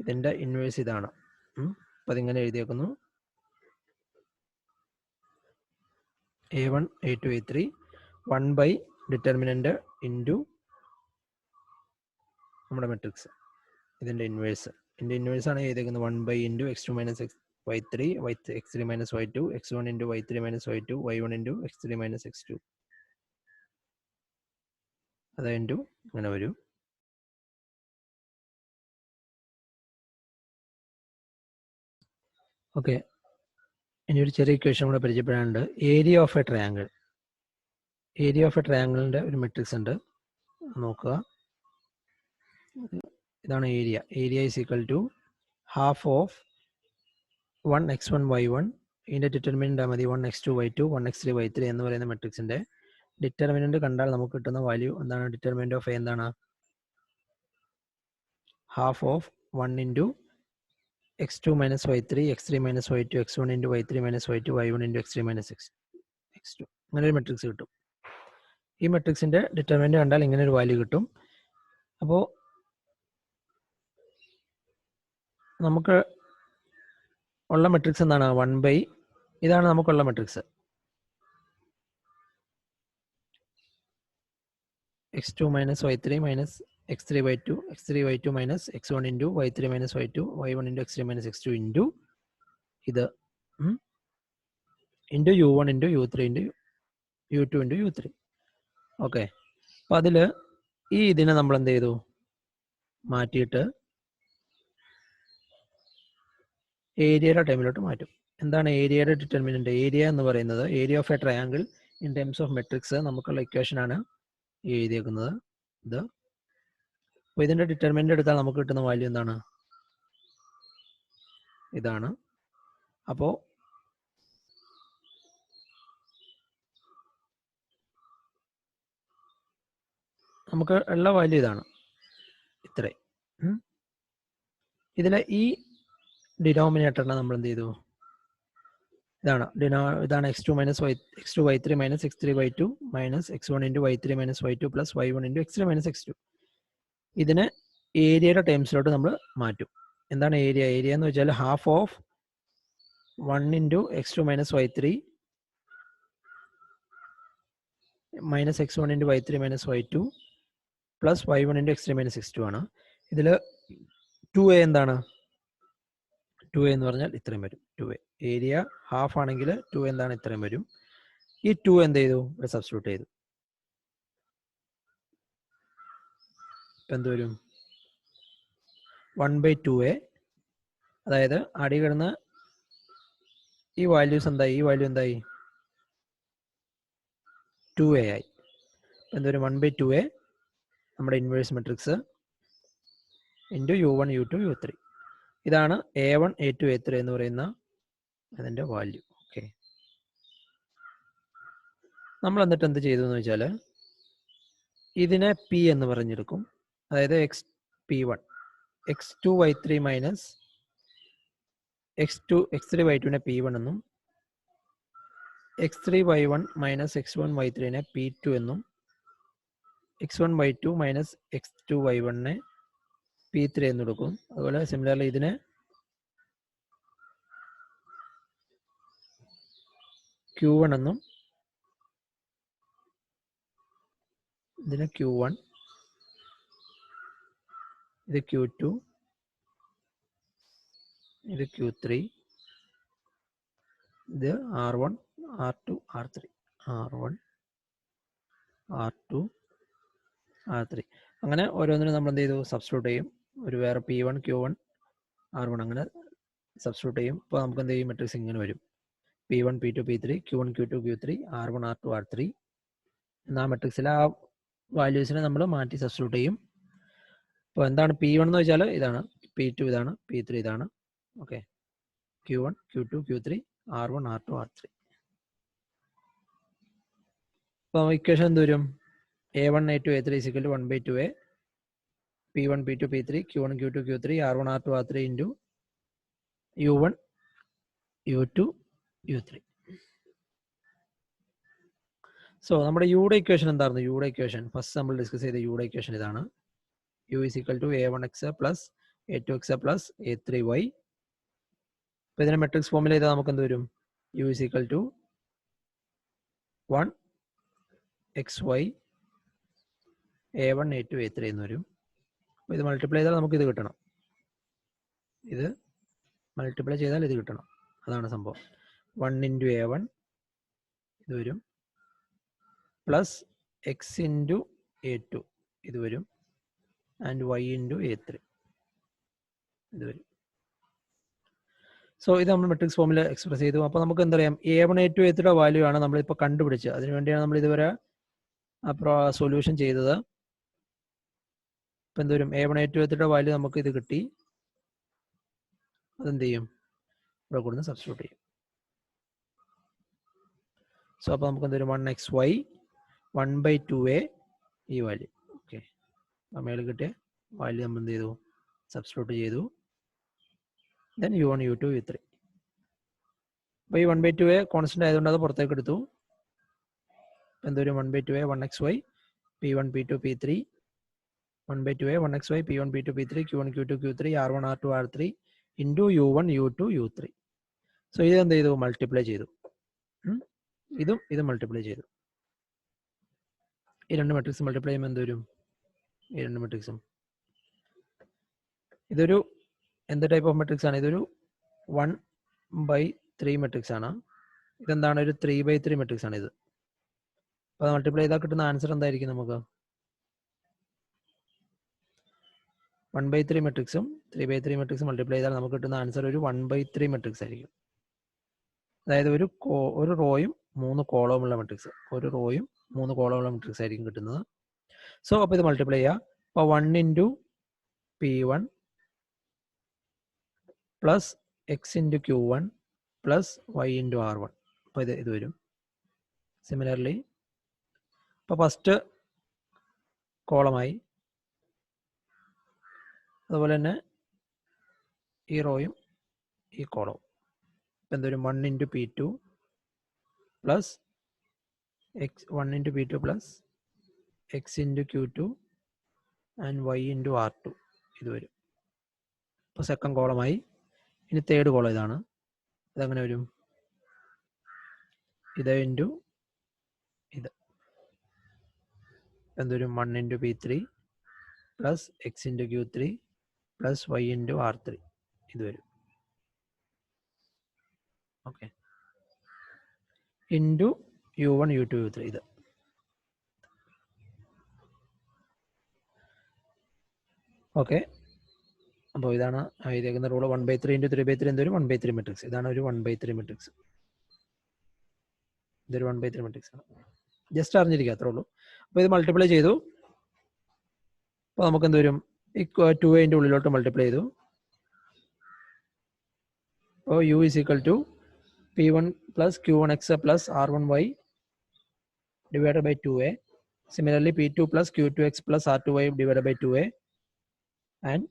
ഇതിൻ്റെ ഇൻവേഴ്സ് ഇതാണ്. അപ്പം അതിങ്ങനെ എഴുതിയേക്കുന്നു. a1 a2 a3 1 by determinant into നമ്മുടെ മെട്രിക്സ്, ഇതിൻ്റെ ഇൻവേഴ്സാണ് എഴുതിയേക്കുന്നത്. 1 by into x2 minus y3 x3 minus y2, x1 into y3 minus y2, y1 into x3 minus x2. അത് ഇൻറ്റു അങ്ങനെ വരും. ഓക്കെ, ഇനി ഒരു ചെറിയ ഇക്വേഷൻ കൂടെ പരിചയപ്പെടാനുണ്ട്. ഏരിയ ഓഫ് എ ട്രയാങ്കിളിൻ്റെ ഒരു മെട്രിക്സ് ഉണ്ട്, നോക്കുക. ഇതാണ് area is equal to half of 1x1 y1, ഇതിൻ്റെ ഡിറ്റർമിനൻ്റ് മതി 1x2 y2 1x3 y3 എന്ന് പറയുന്ന മെട്രിക്സിൻ്റെ ഡിറ്റർമിനൻ്റ് കണ്ടാൽ നമുക്ക് കിട്ടുന്ന വാല്യൂ എന്താണ്? ഡിറ്റർമിനൻ്റ് ഓഫ് എ എന്താണ്? Half of 1 into x2 minus y3, x3 minus y2, x1 into y3 minus y2, y1 into x3 minus x2. അങ്ങനെ ഒരു മെട്രിക്സ് കിട്ടും. ഈ മെട്രിക്സിൻ്റെ ഡിറ്റർമിനൻ്റ് കണ്ടാൽ ഇങ്ങനെ ഒരു വാല്യൂ കിട്ടും. അപ്പോൾ നമുക്ക് ഉള്ള മെട്രിക്സ് എന്താണ്? 1 ബൈ ഇതാണ് നമുക്കുള്ള matrix. x2 minus y3 minus x3 y2, x3 y2 minus x1 into y3 minus y2, y1 into x3 minus x2 into ഇത് into u1 into u3 into u2 into u3. Okay, അപ്പം അതിൽ ഇതിനെ നമ്മൾ എന്ത് ചെയ്തു? മാറ്റിയിട്ട് ഏരിയയുടെ ടൈമിലോട്ട് മാറ്റും. എന്താണ് ഏരിയയുടെ ഡിറ്റർമിനൻ്റ്? ഏരിയ എന്ന് പറയുന്നത് area of A triangle in terms of matrix നമുക്കുള്ള ഇക്വേഷനാണ് എഴുതിയേക്കുന്നത്. ഇത് അപ്പോൾ ഇതിൻ്റെ ഡിറ്റർമിനൻ്റ് എടുത്താൽ നമുക്ക് കിട്ടുന്ന വാല്യൂ എന്താണ്? ഇതാണ്. അപ്പോൾ നമുക്ക് ഉള്ള വാല്യൂ ഇതാണ്, ഇത്രയും. ഇതിലെ ഈ ഡിനോമിനേറ്ററിനെ നമ്മൾ എന്ത് ചെയ്തു? ഇതാണ് x2 minus x2 y3 minus x3 y2 minus x1 into y3 minus y2 plus y1 into x3 minus x2. ഇതിനെ ഏരിയയുടെ ടേംസിലോട്ട് നമ്മൾ മാറ്റും. എന്താണ് ഏരിയ? ഏരിയ എന്ന് വെച്ചാൽ half of 1 into x2 minus y3 minus x1 into y3 minus y2 plus y1 into x3 minus x2 ആണ്. ഇതിൽ 2a എന്താണ്? 2a എന്ന് പറഞ്ഞാൽ ഇത്രയും വരും. 2a ഏരിയ ഹാഫ് ആണെങ്കിൽ 2 എന്താണ്? ഇത്രയും വരും. ഈ 2 എന്ത് ചെയ്തു? ഇവിടെ സബ്സ്റ്റിറ്റ്യൂട്ട് ചെയ്തു. ഇപ്പം എന്ത് വരും? 1 ബൈ 2a, അതായത് അടി കിടന്ന ഈ വാല്യൂസ് എന്തായി? ഈ വാല്യൂ എന്തായി? 2a ആയി. എന്തൊരു 1 ബൈ 2a നമ്മുടെ inverse matrix into u1 u2 u3. ഇതാണ് a1 a2 a3 എന്ന് പറയുന്ന അതിൻ്റെ വാല്യൂ. ഓക്കെ, നമ്മൾ എന്നിട്ട് എന്ത് ചെയ്തു എന്ന് വെച്ചാൽ ഇതിനെ പി എന്ന് പറഞ്ഞെടുക്കും. അതായത് P1 x2 y3 minus x3 y2നെ P1 എന്നും x3 y1 minus x1 y3നെ P2 എന്നും x1 y2 minus x2 y1നെ P3 എന്ന് കൊടുക്കും. അതുപോലെ സിമിലർലി ഇതിനെ Q1 എന്നും ഇതിനെ Q1, ഇത് Q2, ഇത് Q3, ഇത് R1, R2, R3, R1, R2, R3. അങ്ങനെ ഓരോന്നിനും നമ്മൾ എന്ത് ചെയ്തു? സബ്സ്റ്റിറ്റ്യൂട്ട് ചെയ്യും. ഒരു വേറെ P1, Q1, R1 അങ്ങനെ സബ്സ്റ്റിറ്റ്യൂട്ട് ചെയ്യും. അപ്പോൾ നമുക്ക് എന്ത് ചെയ്യും? മെട്രിക്സ് ഇങ്ങനെ വരും. P1, P2, P3, Q1, Q2, Q3, R1, R2, R3 എന്ന മെട്രിക്സിലെ ആ വാല്യൂസിനെ നമ്മൾ മാറ്റി സബ്സ്റ്റിറ്റ്യൂട്ട് ചെയ്യും. അപ്പോൾ എന്താണ് P1 എന്ന് വെച്ചാൽ ഇതാണ്, P2 ഇതാണ്, P3 ഇതാണ്. Okay, Q1, Q2, Q3, R1, R2, R3. അപ്പോൾ ഇക്വേഷൻ എന്ത് വരും? A1, A2, A3 is equal to 1/2A P1, P2, P3, Q1, Q2, Q3, R1, R2, R3 into U1, U2, U3. So നമ്മുടെ യുടെ equation എന്തായിരുന്നു? യുടെ equation first നമ്മൾ discuss ചെയ്ത യുടെ ഇക്വേഷൻ ഇതാണ്. U is equal to A1x plus A2x plus A3y. അപ്പോൾ ഇതിനെ മെട്രിക്സ് ഫോമിൽ ചെയ്താൽ നമുക്ക് എന്ത് വരും? U is equal to 1xy A1, A2, A3 എന്ന് വരും. അപ്പോൾ ഇത് മൾട്ടിപ്ലൈ ചെയ്താൽ നമുക്ക് ഇത് കിട്ടണം. ഇത് മൾട്ടിപ്ലൈ ചെയ്താൽ ഇത് കിട്ടണം. അതാണ് സംഭവം. 1 into A1 ഇത് വരും, പ്ലസ് x into A2 ഇത് വരും, ആൻഡ് y into A3 ഇത് വരും. സോ ഇത് നമ്മൾ മെട്രിക്സ് ഫോമിൽ എക്സ്പ്രസ് ചെയ്തു. അപ്പോൾ നമുക്ക് എന്തറിയാം? A1, A2, A3 വാല്യൂ ആണ് നമ്മളിപ്പോൾ കണ്ടുപിടിച്ചത്. അതിനുവേണ്ടിയാണ് നമ്മൾ ഇതുവരെ സൊല്യൂഷൻ ചെയ്തത്. ഇപ്പം എന്ത് വരും? A1, A2, A3 വാല്യൂ നമുക്ക് ഇത് കിട്ടി. അതെന്ത് ചെയ്യും? ഇവിടെ കൊടുന്ന് സബ്സ്റ്റിറ്റ്യൂട്ട് ചെയ്യും. സോ അപ്പോൾ നമുക്ക് എന്ത് വരും? 1xy 1/2A ഈ വാല്യൂ. ഓക്കെ, മേളിൽ കിട്ടിയ വാല്യൂ നമ്മൾ എന്ത് ചെയ്തു? സബ്സ്റ്റിറ്റ്യൂട്ട് ചെയ്തു. Then U1, U2, U3. അപ്പോൾ ഈ 1/2A കോൺസ്റ്റന്റ് ആയതുകൊണ്ട് അത് പുറത്തേക്ക് എടുത്തു. എന്തൊരു 1/2A 1xy P1, P2, P3 1/2A 1xy P1, P2, P3 Q1, Q2, Q3 R1, R2, R3 into U1, U2, U3. So ഇത് എന്ത് ചെയ്തു? മൾട്ടിപ്ലൈ ചെയ്തു. ഇത് മൾട്ടിപ്ലൈ ചെയ്തു. ഈ രണ്ട് മെട്രിക്സ് മൾട്ടിപ്ലൈ ചെയ്യുമ്പോൾ എന്ത് വരും? ഈ രണ്ട് മെട്രിക്സും ഇതൊരു എന്ത് ടൈപ്പ് ഓഫ് മെട്രിക്സ് ആണ്? ഇതൊരു 1/3 മെട്രിക്സ് ആണ്. ഇതെന്താണ്? ഒരു 3/3 മെട്രിക്സ് ആണ് ഇത്. അപ്പോൾ മൾട്ടിപ്ലൈ ചെയ്താൽ കിട്ടുന്ന ആൻസർ എന്തായിരിക്കും? നമുക്ക് 1/3 മെട്രിക്സും 3/3 മെട്രിക്സും മൾട്ടിപ്ലൈ ചെയ്താൽ നമുക്ക് കിട്ടുന്ന ആൻസർ ഒരു 1/3 മെട്രിക്സ് ആയിരിക്കും. അതായത് ഒരു റോയും 3 കോളമുള്ള മെട്രിക്സ്, ഒരു റോയും 3 കോളമുള്ള മെട്രിക്സ് ആയിരിക്കും കിട്ടുന്നത്. സോ അപ്പോൾ ഇത് മൾട്ടിപ്ലൈ ചെയ്യുക. അപ്പോൾ 1 into P1 plus x into Q1 plus y into R1. അപ്പോൾ ഇത് വരും. സിമിലർലി ഇപ്പോൾ ഫസ്റ്റ് കോളമായി, അതുപോലെ തന്നെ ഈ റോയും ഈ കോളവും. ഇപ്പം എന്തൊരു 1 into P2 plus x1 into P2 plus x into Q2 and y into R2 ഇത് വരും. ഇപ്പോൾ സെക്കൻഡ് കോളമായി. ഇനി തേർഡ് കോളം ഇതാണ്. ഇതെങ്ങനെ വരും? ഇത് ഇൻറ്റു ഇത്. എന്തൊരു 1 into P3 plus x into Q3 plus y into R3 ഇത് വരും. Okay, into U1, U2, U3 ഇത്. ഓക്കെ, അപ്പോൾ ഇതാണ് എഴുതിയേക്കുന്ന റൂൾ. 1/3 into 3/3 എന്തൊരു 1/3 മെട്രിക്സ്. ഇതാണ് ഒരു 1/3 മെട്രിക്സ്. ഇതൊരു 1/3 മെട്രിക്സ് ആണ്. ജസ്റ്റ് അറിഞ്ഞിരിക്കുക, അത്രേ ഉള്ളൂ. അപ്പോൾ ഇത് മൾട്ടിപ്ലൈ ചെയ്തു. അപ്പോൾ നമുക്ക് എന്ത് വരും? ഈ 2A ഉള്ളിലോട്ട് മൾട്ടിപ്ലൈ ചെയ്തു. അപ്പോൾ U is equal to P1 plus Q1x plus R1y divided by 2a. Similarly, P2 plus Q2x plus R2y divided by 2a and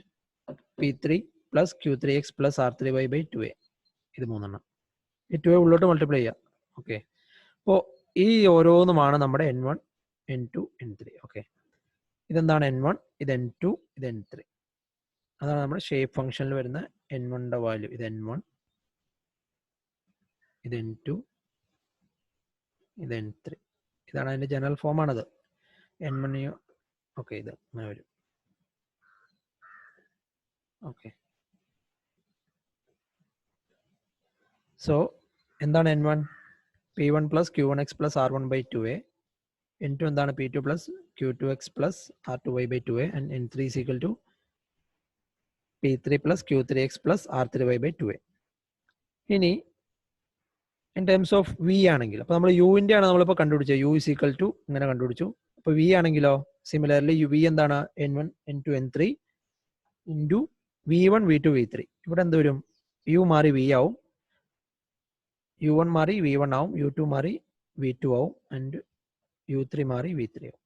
P3 plus Q3x plus R3y by 2a. ഇത് മൂന്നെണ്ണം. ഈ 2a ഉള്ളോട്ട് multiply ചെയ്യാം. Okay, അപ്പോൾ ഈ ഓരോന്നുമാണ് നമ്മുടെ N1, N2, N3. Okay, ഇതെന്താണ് N1, ഇത് N2, ഇത് N3. അതാണ് നമ്മുടെ ഷേപ്പ് ഫംഗ്ഷനിൽ വരുന്ന N1ന്റെ വാല്യൂ. ഇത് N1, ഇത് N2, ഇത് N3. ഇതാണ് അതിൻ്റെ ജനറൽ ഫോമാണത്. N1. ഓക്കെ, ഇത് അങ്ങനെ വരും. ഓക്കെ, സോ എന്താണ് N1? P1 plus Q1x plus R1 by 2a. N2 എന്താണ്? P2 plus Q2x plus R2y by 2a. And N3 is equal to P3 plus Q3x plus R3y by 2a. ഇനി in terms of V ആണെങ്കിൽ, അപ്പോൾ നമ്മൾ യുവിൻ്റെ ആണ് നമ്മളിപ്പോൾ കണ്ടുപിടിച്ചത്. U is equal to ഇങ്ങനെ കണ്ടുപിടിച്ചു. അപ്പോൾ വി ആണെങ്കിലോ സിമിലർലി വി എന്താണ്? N1, N2, N3 into V1, V2, V3. ഇവിടെ എന്ത് വരും? യു മാറി വി ആവും, U1 മാറി V1 ആവും, U2 മാറി V2 ആവും, ആൻഡ് U3 മാറി V3 ആവും.